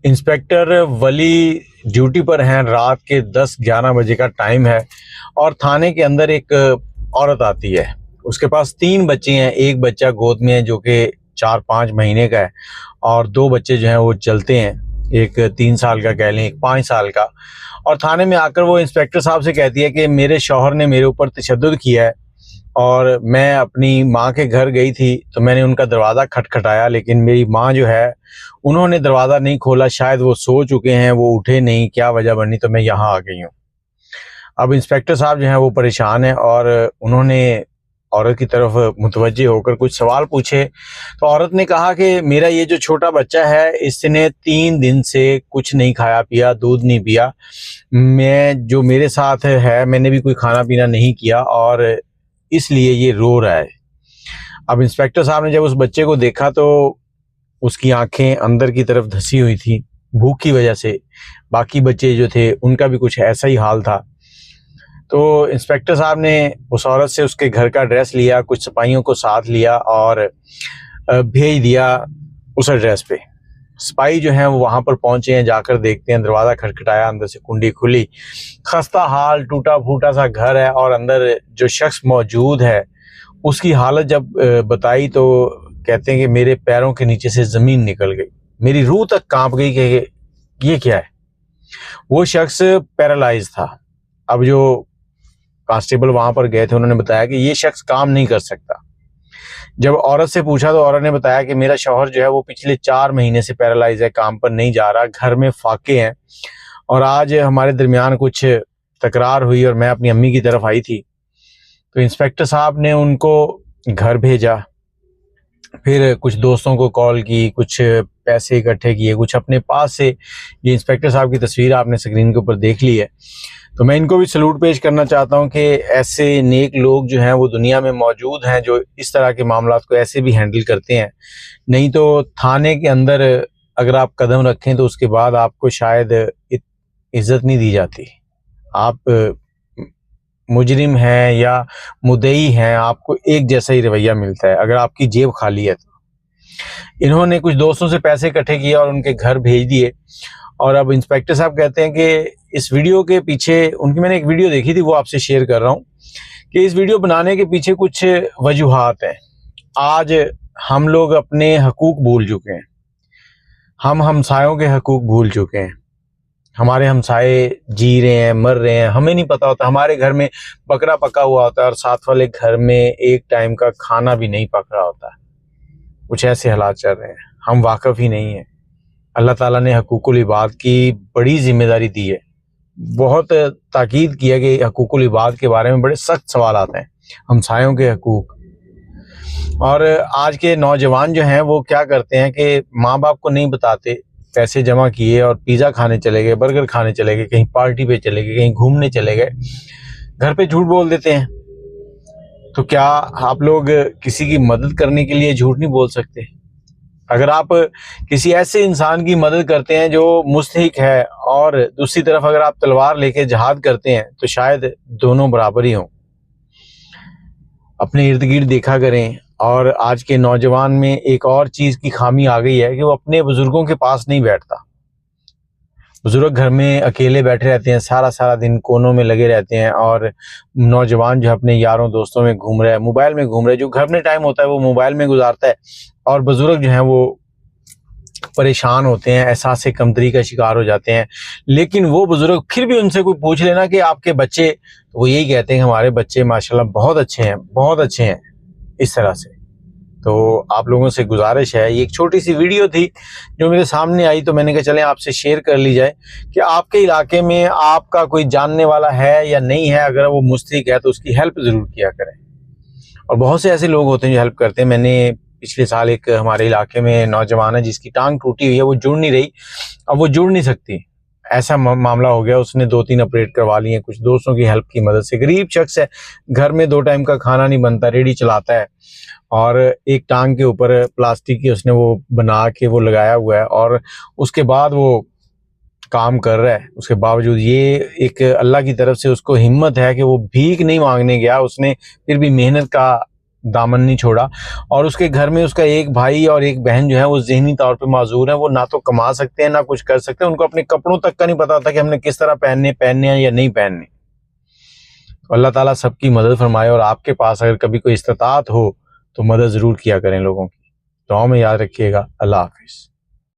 Inspector वली duty पर हैं। रात के 10-11 बजे का टाइम है और थाने के अंदर एक औरत आती है। उसके पास 3 बच्चे हैं। एक बच्चा गोद में है जो कि 4-5 महीने का है और 2 बच्चे जो हैं वो चलते हैं, एक 3 साल का कह लें, एक 5 साल का। और थाने में आकर वो इंस्पेक्टर साहब से कहती है कि मेरे शौहर ने मेरे ऊपर तशद्दुद किया है और मैं अपनी माँ के घर गई थी तो मैंने उनका दरवाज़ा खटखटाया, लेकिन मेरी माँ जो है उन्होंने दरवाज़ा नहीं खोला। शायद वो सो चुके हैं, वो उठे नहीं, क्या वजह बनी, तो मैं यहाँ आ गई हूँ। अब इंस्पेक्टर साहब जो हैं वो परेशान हैं और उन्होंने औरत की तरफ मुतवज्जे होकर कुछ सवाल पूछे। तो औरत ने कहा कि मेरा ये जो छोटा बच्चा है इसने 3 दिन से कुछ नहीं खाया पिया, दूध नहीं पिया। मैं जो मेरे साथ है मैंने भी कोई खाना पीना नहीं किया और इसलिए ये रो रहा है। अब इंस्पेक्टर साहब ने जब उस बच्चे को देखा तो उसकी आंखें अंदर की तरफ धंसी हुई थी भूख की वजह से। बाकी बच्चे जो थे उनका भी कुछ ऐसा ही हाल था। तो इंस्पेक्टर साहब ने उस औरत से उसके घर का एड्रेस लिया, कुछ सिपाहियों को साथ लिया और भेज दिया उस एड्रेस पे। सिपाही जो हैं वो वहाँ पर पहुँचे हैं, जाकर देखते हैं, दरवाज़ा खटखटाया, अंदर से कुंडी खुली। खस्ता हाल, टूटा फूटा सा घर है और अंदर जो शख्स मौजूद है उसकी हालत जब बताई तो कहते हैं कि मेरे पैरों के नीचे से ज़मीन निकल गई, मेरी रूह तक कांप गई कि ये क्या है। वो शख्स पैरालाइज था। अब जो कांस्टेबल वहाँ पर गए थे उन्होंने बताया कि ये शख्स काम नहीं कर सकता। जब औरत से पूछा तो औरत ने बताया कि मेरा शौहर जो है वो पिछले 4 महीने से पैरालाइज है, काम पर नहीं जा रहा, घर में फाके हैं और आज हमारे दरमियान कुछ तकरार हुई और मैं अपनी अम्मी की तरफ आई थी। तो इंस्पेक्टर साहब ने उनको घर भेजा, फिर कुछ दोस्तों को कॉल की, कुछ पैसे इकट्ठे किए, कुछ अपने पास से। ये इंस्पेक्टर साहब की तस्वीर आपने स्क्रीन के ऊपर देख ली है। तो मैं इनको भी सलूट पेश करना चाहता हूं कि ऐसे नेक लोग जो हैं वो दुनिया में मौजूद हैं जो इस तरह के मामलात को ऐसे भी हैंडल करते हैं। नहीं तो थाने के अंदर अगर आप कदम रखें तो उसके बाद आपको शायद इज्जत नहीं दी जाती। आप मुजरिम हैं या मुद्दई हैं, आपको एक जैसा ही रवैया मिलता है अगर आपकी जेब खाली है तो। इन्होंने कुछ दोस्तों से पैसे इकट्ठे किए और उनके घर भेज दिए। और अब इंस्पेक्टर साहब कहते हैं कि इस वीडियो के पीछे, उनकी मैंने एक वीडियो देखी थी वो आपसे शेयर कर रहा हूँ, कि इस वीडियो बनाने के पीछे कुछ वजूहात हैं। आज हम लोग अपने हकूक भूल चुके हैं, हम हमसायों के हकूक भूल चुके हैं। हमारे हमसाए जी रहे हैं, मर रहे हैं, हमें नहीं पता होता। हमारे घर में बकरा पका हुआ होता है और साथ वाले घर में एक टाइम का खाना भी नहीं पक रहा होता। कुछ ऐसे हालात चल रहे हैं, हम वाकिफ ही नहीं हैं। अल्लाह ताला ने हकूकुल इबाद की बड़ी जिम्मेदारी दी है। बहुत ताकीद किया कि हकूकुल इबाद के बारे में बड़े सख्त सवाल आते हैं, हमसायों के हकूक। और आज के नौजवान जो हैं वो क्या करते हैं कि माँ बाप को नहीं बताते, पैसे जमा किए और पिज़्ज़ा खाने चले गए, बर्गर खाने चले गए, कहीं पार्टी पे चले गए, कहीं घूमने चले गए, घर पे झूठ बोल देते हैं। तो क्या आप लोग किसी की मदद करने के लिए झूठ नहीं बोल सकते? अगर आप किसी ऐसे इंसान की मदद करते हैं जो मुस्तहिक है और दूसरी तरफ अगर आप तलवार लेके जिहाद करते हैं तो शायद दोनों बराबर ही हों। अपने इर्द गिर्द देखा करें। और आज के नौजवान में एक और चीज़ की खामी आ गई है कि वो अपने बुजुर्गों के पास नहीं बैठता। बुजुर्ग घर में अकेले बैठे रहते हैं, सारा सारा दिन कोनों में लगे रहते हैं और नौजवान जो अपने यारों दोस्तों में घूम रहा है, मोबाइल में घूम रहा है। जो घर में टाइम होता है वो मोबाइल में गुजारता है और बुजुर्ग जो हैं वो परेशान होते हैं, एहसास कमतरी का शिकार हो जाते हैं। लेकिन वो बुजुर्ग फिर भी उनसे कोई पूछ लेना कि आपके बच्चे, तो वो यही कहते हैं कि हमारे बच्चे माशाल्लाह बहुत अच्छे हैं, बहुत अच्छे हैं, इस तरह से। तो आप लोगों से गुजारिश है, ये एक छोटी सी वीडियो थी जो मेरे सामने आई तो मैंने कहा चलें आपसे शेयर कर ली जाए कि आपके इलाके में आपका कोई जानने वाला है या नहीं है। अगर वो मुस्तहिक है तो उसकी हेल्प ज़रूर किया करें। और बहुत से ऐसे लोग होते हैं जो हेल्प करते हैं। मैंने पिछले साल एक हमारे इलाके में नौजवान है जिसकी टांग टूटी हुई है, वो जुड़ नहीं रही, अब वो जुड़ नहीं सकती, ऐसा मामला हो गया। उसने 2-3 ऑपरेट करवा लिए, कुछ दोस्तों की हेल्प की मदद से। गरीब शख्स है, घर में 2 टाइम का खाना नहीं बनता, रेडी चलाता है और एक टांग के ऊपर प्लास्टिक की उसने वो बना के वो लगाया हुआ है और उसके बाद वो काम कर रहा है। उसके बावजूद ये एक अल्लाह की तरफ से उसको हिम्मत है कि वो भीख नहीं मांगने गया, उसने फिर भी मेहनत का دامن نہیں چھوڑا، اور اس کے گھر میں اس کا ایک بھائی اور ایک بہن جو ہے وہ ذہنی طور پہ معذور ہیں، وہ نہ تو کما سکتے ہیں نہ کچھ کر سکتے ہیں، ان کو اپنے کپڑوں تک کا نہیں پتا تھا کہ ہم نے کس طرح پہننے ہیں یا نہیں پہننے۔ اللہ تعالیٰ سب کی مدد فرمائے، اور آپ کے پاس اگر کبھی کوئی استطاعت ہو تو مدد ضرور کیا کریں لوگوں کی۔ دعاؤں میں یاد رکھیے گا۔ اللہ حافظ۔